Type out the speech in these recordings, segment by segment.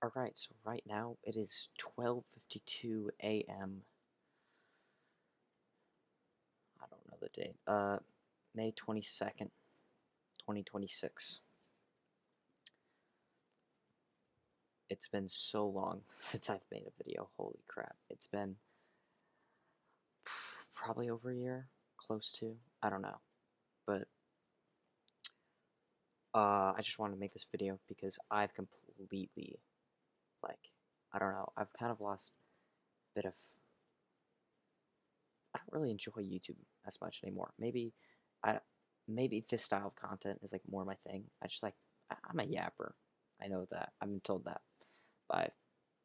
Alright, so right now it is 12:52 a.m. I don't know the date. May 22nd, 2026. It's been so long since I've made a video. Holy crap. It's been probably over a year, close to. I don't know. But I just wanted to make this video because I've completely, like, I don't know, I've kind of lost a bit of. I don't really enjoy YouTube as much anymore. I maybe this style of content is like more my thing. I'm a yapper. I know that. I've been told that by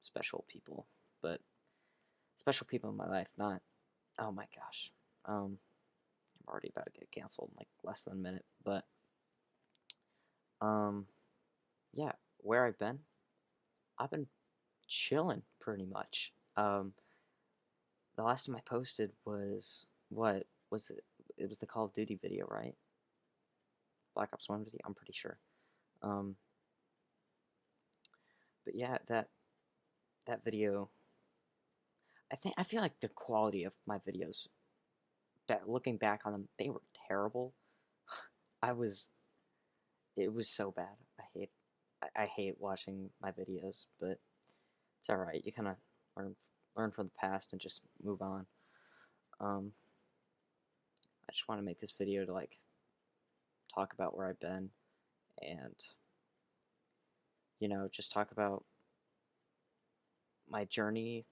special people, but special people in my life, not. Oh my gosh. I'm already about to get canceled in like less than a minute, but um, yeah, where I've been chilling pretty much. The last time I posted was what was it? It was the Call of Duty video, right? Black Ops 1 video. I'm pretty sure. Um, but yeah, that video. I feel like the quality of my videos, looking back on them, they were terrible. I was it was so bad. I hate watching my videos, but it's all right. You kind of learn learn from the past and just move on. Um, I just want to make this video to like talk about where I've been and just talk about my journey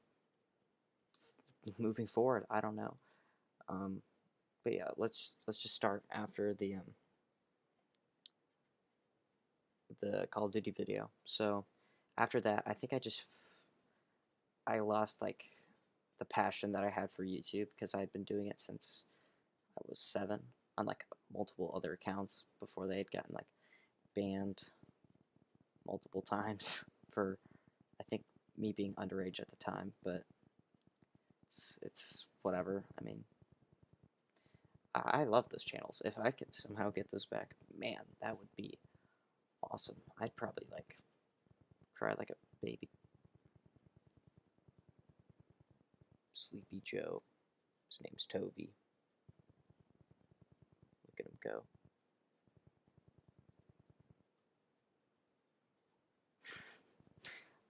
moving forward. I don't know. Um, but yeah, let's just start after the Call of Duty video. So after that, I think I lost like the passion that I had for YouTube because I had been doing it since I was 7 on like multiple other accounts before they had gotten like banned multiple times for I think me being underage at the time, but it's whatever. I mean, I love those channels. If I could somehow get those back, man, that would be awesome. I'd probably like cry like a baby. Sleepy Joe. His name's Toby. Look at him go.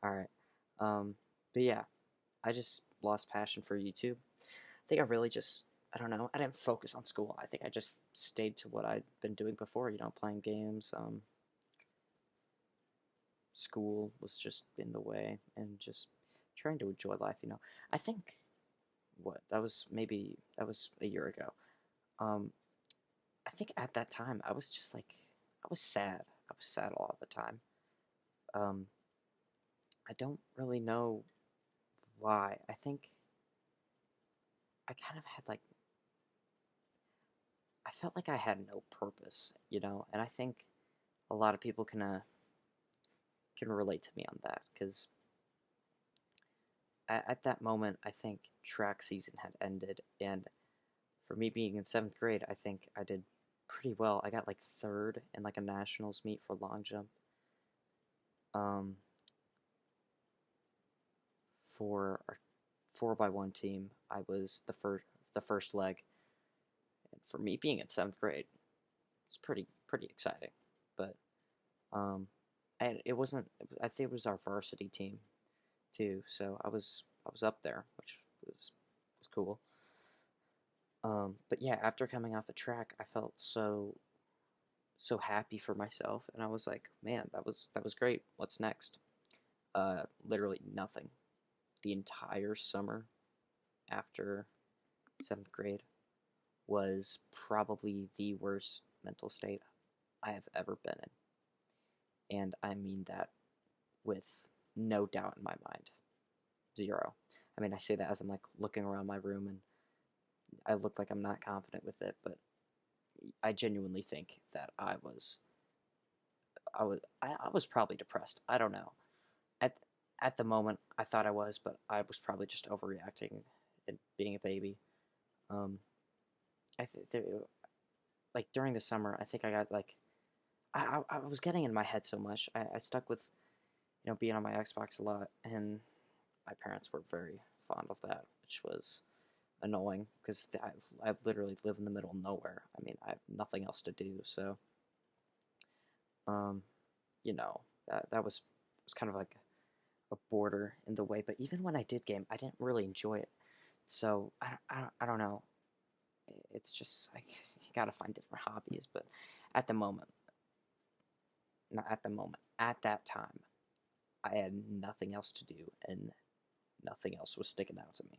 Alright. But yeah, I just lost passion for YouTube. I think I really just, I don't know, I didn't focus on school. I think I just stayed to what I'd been doing before, playing games. School was just in the way and just trying to enjoy life. I think, that was a year ago. Um, I think at that time, I was just like, I was sad. I was sad a lot of the time. Um, I don't really know why. I think I kind of had like I felt like I had no purpose, and I think a lot of people can relate to me on that because at that moment I think track season had ended, and for me being in 7th grade, I think I did pretty well. I got like third in like a nationals meet for long jump. Um, for our 4x1 team, I was the first leg, and for me being in 7th grade, it's pretty exciting. But um, and it wasn't. I think it was our varsity team too, so I was up there, which was cool. But yeah, after coming off the track, I felt so happy for myself, and I was like, man, that was great. What's next? Literally nothing. The entire summer after 7th grade was probably the worst mental state I have ever been in, and I mean that with no doubt in my mind. Zero. I mean, I say that as I'm like looking around my room and I look like I'm not confident with it, but I genuinely think that I was probably depressed. I don't know. At at the moment, I thought I was, but I was probably just overreacting and being a baby. Um, I think like during the summer, I think I got like I was getting in my head so much. I stuck with being on my Xbox a lot, and my parents were very fond of that, which was annoying because I literally live in the middle of nowhere. I mean, I have nothing else to do, so um, that was kind of like a border in the way. But even when I did game, I didn't really enjoy it. So I don't know. It's just like you gotta find different hobbies. But at the moment, not at the moment, at that time, I had nothing else to do, and nothing else was sticking out to me.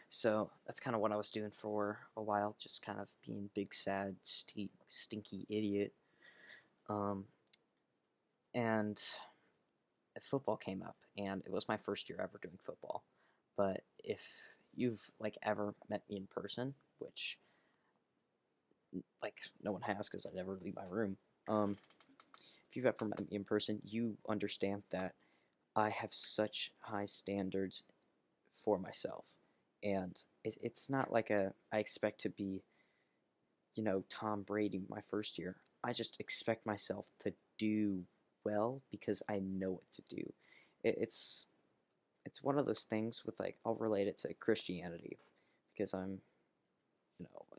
So that's kind of what I was doing for a while, just kind of being big, sad, stinky idiot. Um, and football came up, and it was my first year ever doing football. But if you've like ever met me in person, which like no one has because I never leave my room, if you've ever met me in person, you understand that I have such high standards for myself, and it's not like I expect to be, Tom Brady my first year. I just expect myself to do well because I know what to do. It's one of those things with like I'll relate it to Christianity because I'm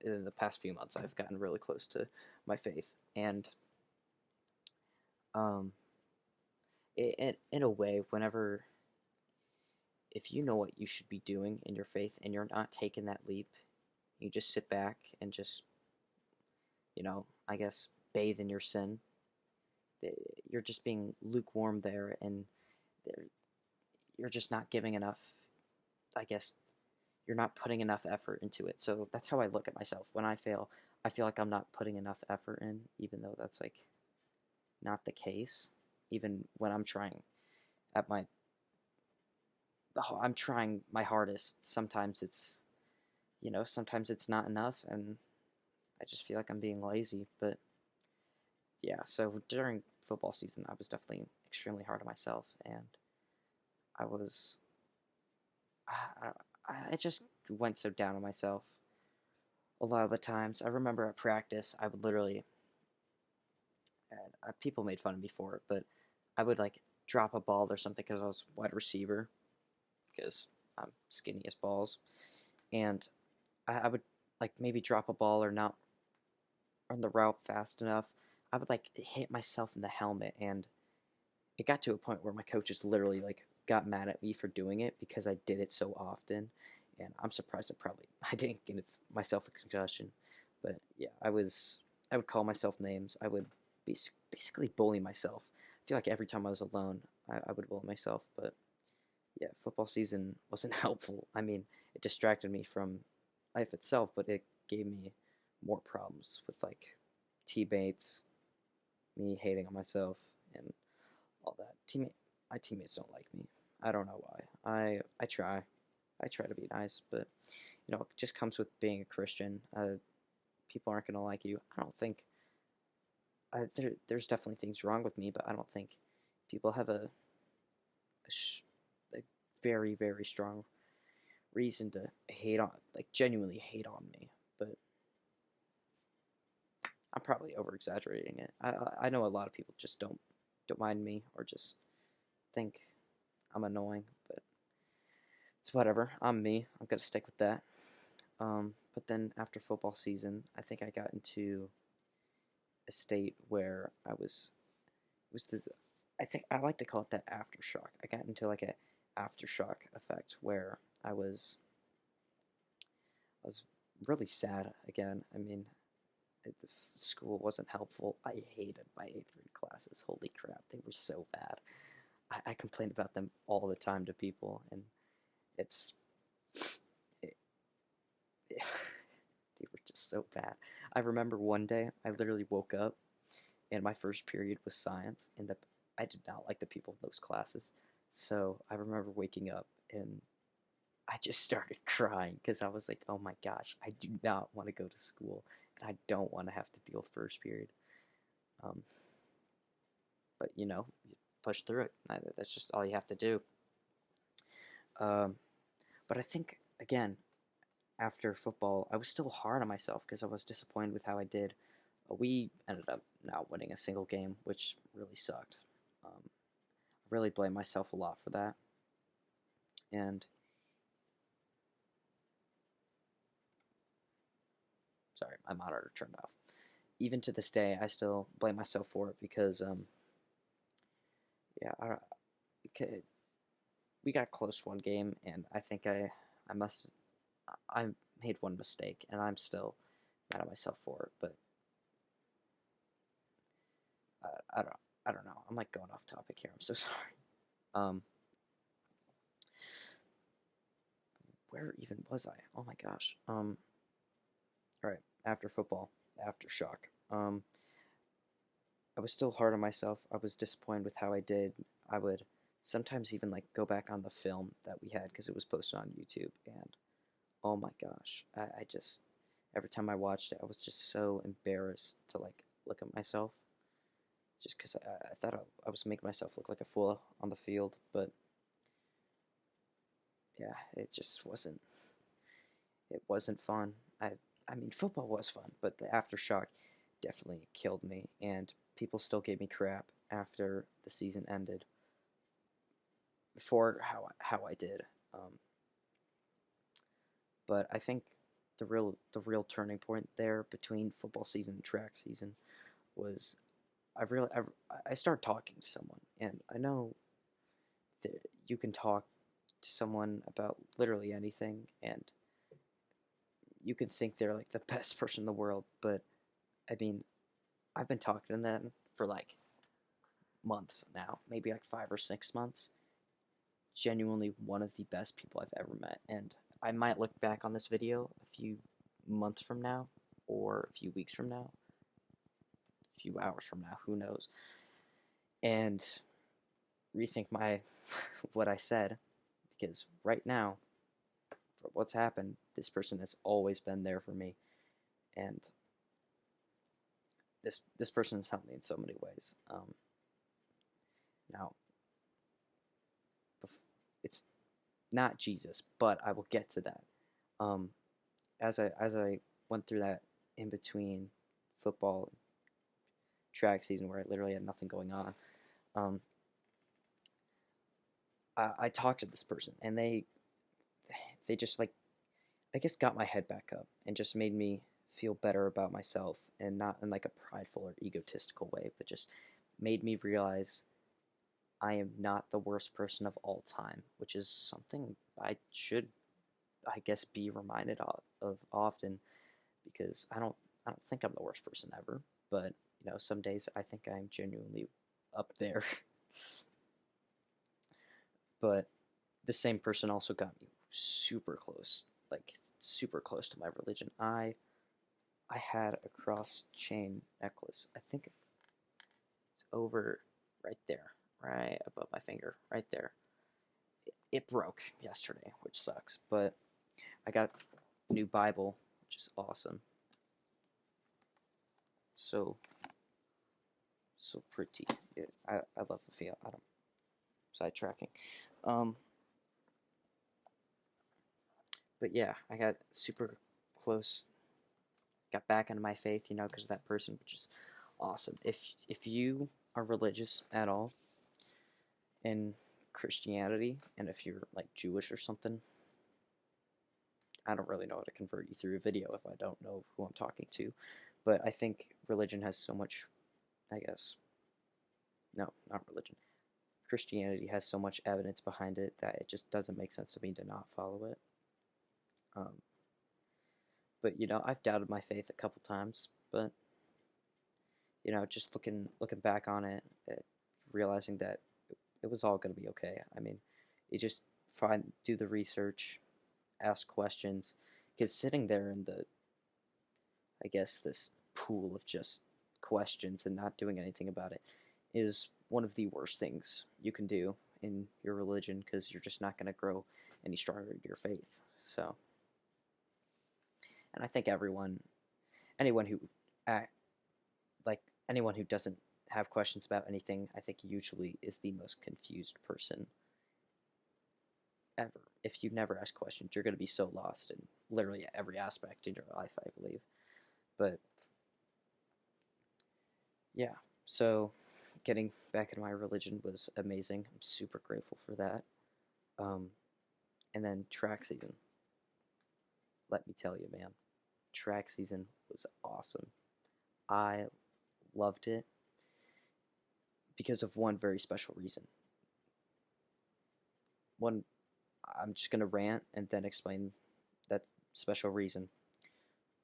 in the past few months I've gotten really close to my faith, and um in a way, whenever if you know what you should be doing in your faith and you're not taking that leap, you just sit back and just I guess bathe in your sin. You're just being lukewarm there, and you're just not giving enough. I guess you're not putting enough effort into it. So that's how I look at myself. When I fail, I feel like I'm not putting enough effort in, even though that's like not the case. Even when I'm trying at my, I'm trying my hardest. Sometimes it's not enough, and I just feel like I'm being lazy. But yeah, so during football season, I was definitely extremely hard on myself, and I was, I, I just went so down on myself a lot of the times. I remember at practice, I would literally, and people made fun of me for it, but I would like drop a ball or something because I was wide receiver because I'm skinny as balls, and I would like maybe drop a ball or not run the route fast enough. I would like hit myself in the helmet, and it got to a point where my coaches literally like got mad at me for doing it because I did it so often, and I'm surprised I didn't give myself a concussion, but yeah, I would call myself names. I would basically bully myself. I feel like every time I was alone, I would bully myself, but yeah, football season wasn't helpful. I mean, it distracted me from life itself, but it gave me more problems with like teammates, me hating on myself, and all that. My teammates don't like me. I don't know why. I try. I try to be nice, but it just comes with being a Christian. People aren't gonna like you. I don't think. There's definitely things wrong with me, but I don't think people have a very very strong reason to hate on, like genuinely hate on me. But I'm probably over exaggerating it. I know a lot of people just don't mind me or just think I'm annoying, but it's whatever. I'm me. I'm gonna stick with that. But then after football season, I think I got into a state where it was this. I think I like to call it that aftershock. I got into like a aftershock effect where I was really sad again. I mean, the school wasn't helpful. I hated my 8th grade classes. Holy crap, they were so bad. I complained about them all the time to people, and it's it, they were just so bad. I remember one day I literally woke up, and my first period was science, and I did not like the people in those classes. So I remember waking up and I just started crying because I was like, oh my gosh, I do not want to go to school, and I don't want to have to deal with first period. Um, but you push through it. That's just all you have to do. Um, but I think again, after football, I was still hard on myself because I was disappointed with how I did. We ended up not winning a single game, which really sucked. Um, really blame myself a lot for that. And sorry, my monitor turned off. Even to this day, I still blame myself for it because yeah, we got close one game, and I think I made one mistake, and I'm still mad at myself for it. But I don't know. I'm like going off topic here. I'm so sorry. Um, where even was I? Oh my gosh. All right. After football, aftershock. I was still hard on myself. I was disappointed with how I did. I would sometimes even like go back on the film that we had because it was posted on YouTube, and oh my gosh, I just every time I watched it, I was just so embarrassed to like look at myself, just because I thought I was making myself look like a fool on the field, but yeah, it just wasn't. It wasn't fun. I mean, football was fun, but the aftershock definitely killed me, and people still gave me crap after the season ended for how I did. Um, but I think the real turning point there between football season and track season was I started talking to someone, and I know that you can talk to someone about literally anything, and you can think they're like the best person in the world, but I mean, I've been talking to them for like months now, maybe like 5 or 6 months. Genuinely one of the best people I've ever met, and I might look back on this video a few months from now, or a few weeks from now, a few hours from now, who knows, and rethink my what I said, because right now, for what's happened, this person has always been there for me, and this person has helped me in so many ways. Now, it's not Jesus, but I will get to that. Um, as I went through that in between football track season where I literally had nothing going on, I talked to this person, and they just like I guess got my head back up and just made me feel better about myself, and not in like a prideful or egotistical way, but just made me realize I am not the worst person of all time, which is something I should, I guess, be reminded of often, because I don't think I'm the worst person ever, but some days I think I'm genuinely up there. But the same person also got me super close, like super close to my religion. I had a cross chain necklace. I think it's over right there, right above my finger, right there. It broke yesterday, which sucks, but I got a new Bible, which is awesome. So pretty. I love the feel. I don't sidetracking. Um, but yeah, I got super close. Got back into my faith, because of that person, which is awesome. If you are religious at all in Christianity, and if you're like Jewish or something, I don't really know how to convert you through a video if I don't know who I'm talking to. But I think religion has so much, I guess, no, not religion. Christianity has so much evidence behind it that it just doesn't make sense to me to not follow it. But I've doubted my faith a couple times, but just looking back on it, realizing that it was all going to be okay. I mean, you just do the research, ask questions, because sitting there in I guess, this pool of just questions and not doing anything about it is one of the worst things you can do in your religion, because you're just not going to grow any stronger in your faith. So, and I think anyone who act, like anyone who doesn't have questions about anything, I think usually is the most confused person ever. If you never ask questions, you're going to be so lost in literally every aspect in your life, I believe. But yeah, So getting back into my religion was amazing. I'm super grateful for that. Um, and then track season. Let me tell you, man, track season was awesome. I loved it because of one very special reason. One, I'm just gonna rant and then explain that special reason.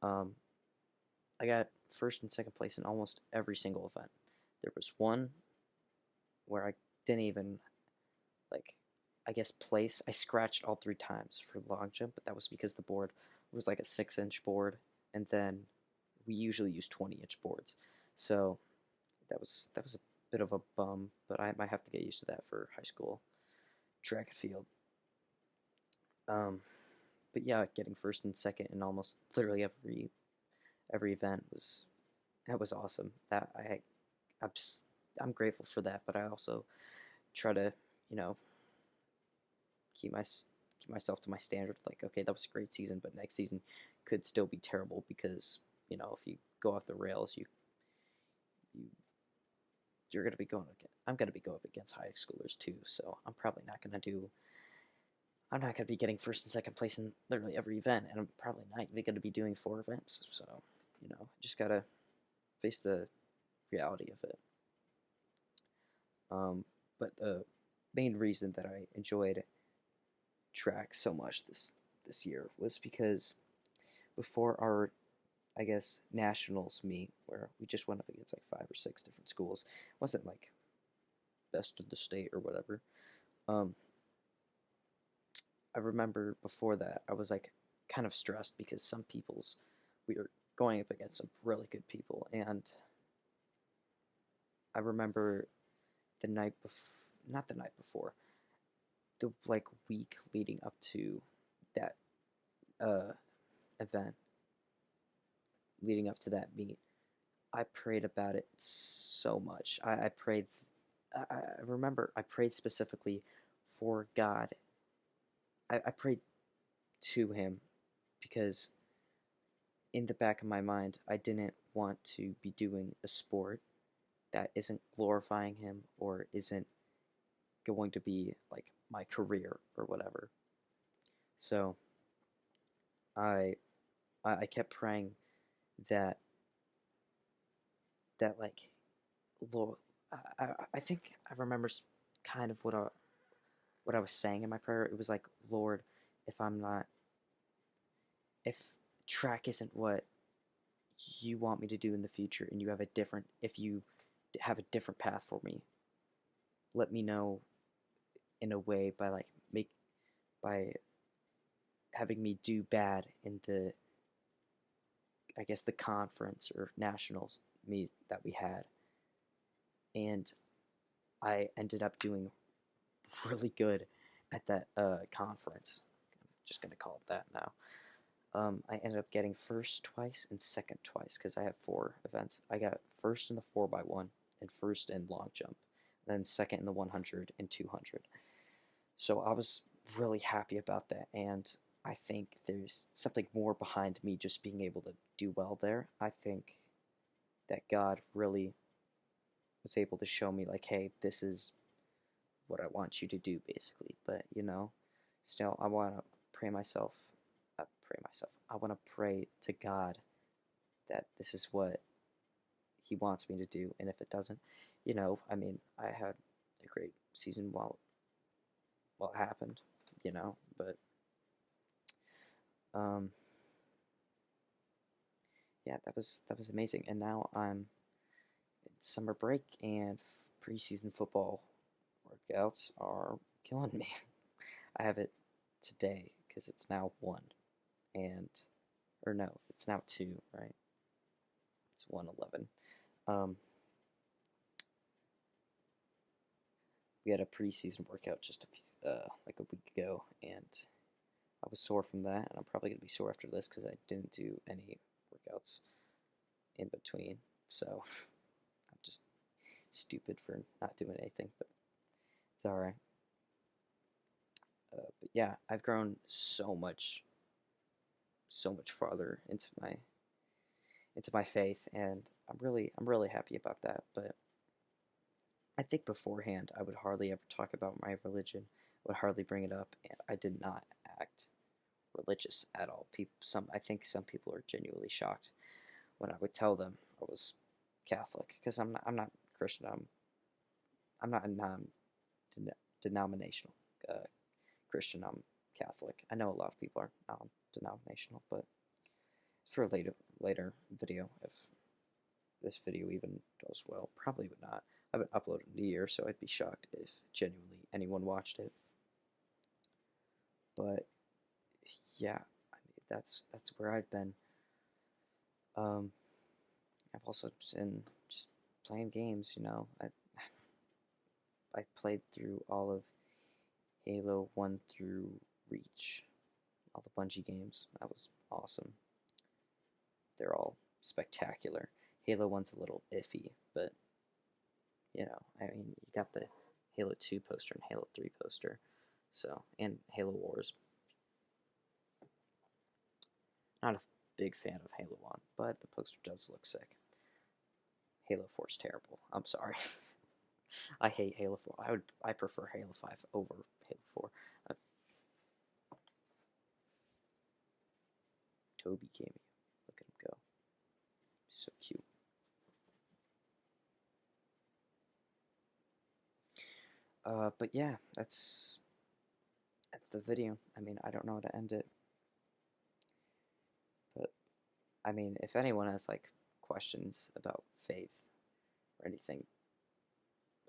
Um, I got first and second place in almost every single event. There was one where I didn't even like, I guess, place. I scratched all 3 times for long jump, but that was because the board was like a 6-inch board, and then we usually use 20-inch boards. So that was a bit of a bum, but I might have to get used to that for high school track and field. Um, but yeah, getting first and second in almost literally every event was awesome. That I'm, I'm grateful for that, but I also try to, you know, keep myself to my standard. Like, okay, that was a great season, but next season could still be terrible because if you go off the rails, you you're gonna be going. I'm gonna be going up against high schoolers too, so I'm probably not gonna do. I'm not gonna be getting first and second place in literally every event, and I'm probably not even gonna be doing 4 events. So, just gotta face the reality of it. But the main reason that I enjoyed track so much this year was because before our, I guess, nationals meet, where we just went up against like 5 or 6 different schools, it wasn't like best in the state or whatever. um I remember before that I was like kind of stressed because we were going up against some really good people, and I remember the night before, not the night before, the like week leading up to that uh event, leading up to that meet, I prayed about it so much. I prayed. I remember I prayed specifically for God. I prayed to Him because in the back of my mind, I didn't want to be doing a sport that isn't glorifying Him or isn't going to be like my career or whatever. So I I kept praying that like Lord. I think I remember kind of what I was saying in my prayer. It was like, Lord, if I'm not, if track isn't what you want me to do in the future, and if you have a different path for me, let me know in a way by by having me do bad in the, I guess, the conference or nationals meet that we had, and I ended up doing really good at that conference. I'm just gonna call it that now. I ended up getting first twice and second twice because I have 4 events. I got first in the 4x1 and first in long jump, then second in the 100 and 200. So I was really happy about that, and I think there's something more behind me just being able to do well there. I think that God really was able to show me, like, hey, this is what I want you to do, basically. But, still, I want to pray myself. I want to pray to God that this is what He wants me to do, and if it doesn't, I mean, I had a great season while it happened, but um, yeah, that was amazing. And now I'm in summer break, and preseason football workouts are killing me. I have it today because it's now 1, and or no, it's now 2, right? It's 1:11. Um, we had a preseason workout just like a week ago, and I was sore from that, and I'm probably gonna be sore after this because I didn't do any workouts in between. So I'm just stupid for not doing anything, but it's all right. But yeah, I've grown so much farther into my faith, and I'm really happy about that. But I think beforehand I would hardly ever talk about my religion, would hardly bring it up, and I did not act religious at all. I think some people are genuinely shocked when I would tell them I was Catholic, because I'm not Christian. I'm not a non-denominational Christian. I'm Catholic. I know a lot of people are non-denominational, but it's for a later video if this video even does well. Probably would not. I haven't uploaded in a year, so I'd be shocked if genuinely anyone watched it. But yeah, I mean, that's where I've been. I've also been just playing games. I played through all of Halo 1 through Reach, all the Bungie games. That was awesome. They're all spectacular. Halo 1's a little iffy, but I mean, you got the Halo 2 poster and Halo 3 poster, and Halo Wars. Not a big fan of Halo 1, but the poster does look sick. Halo 4 is terrible. I'm sorry. I hate Halo 4. I prefer Halo 5 over Halo 4. Toby cameo. Look at him go. So cute. But yeah, that's the video. I mean, I don't know how to end it. But I mean, if anyone has like questions about faith or anything,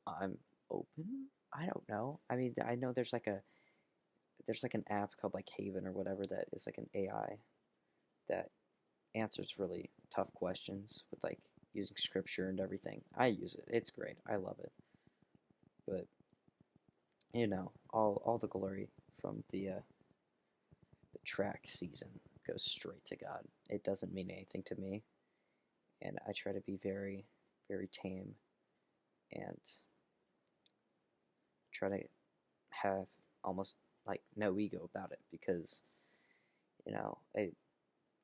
I'm open. I don't know. I mean, I know there's like an app called like Haven or whatever that is like an AI that answers really tough questions with like using scripture and everything. I use it. It's great. I love it. But all the glory from the track season goes straight to God. It doesn't mean anything to me, and I try to be very, very tame and try to have almost like no ego about it, because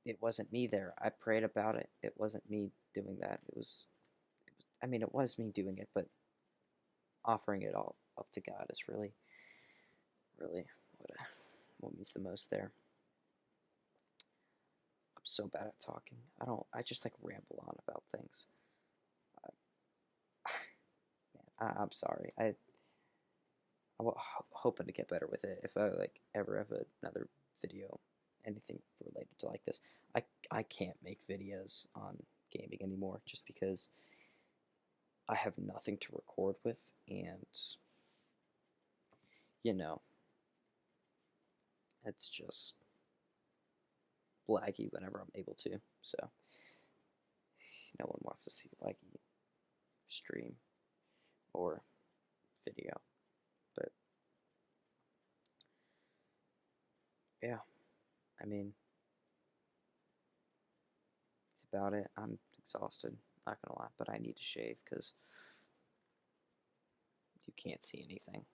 it wasn't me there. I prayed about it. It wasn't me doing that. I mean, it was me doing it, but offering it all up to God is really, really what means the most there. I'm so bad at talking. I just like ramble on about things. Man, I'm sorry. I'm hoping to get better with it. If I like ever have another video, anything related to like this, I can't make videos on gaming anymore, just because I have nothing to record with, and it's just laggy whenever I'm able to. So no one wants to see laggy stream or video. But yeah, I mean, it's about it. I'm exhausted, not gonna lie, but I need to shave because you can't see anything.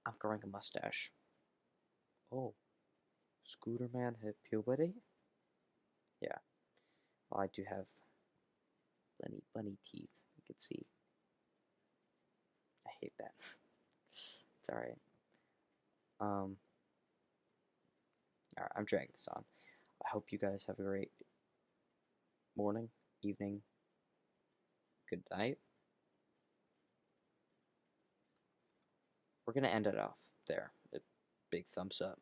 I'm growing a mustache. Oh, Scooter Man hit puberty? Yeah. Well, I do have bunny teeth. You can see. I hate that. It's alright. Alright, I'm dragging this on. I hope you guys have a great morning, evening, good night. We're gonna end it off there. A big thumbs up.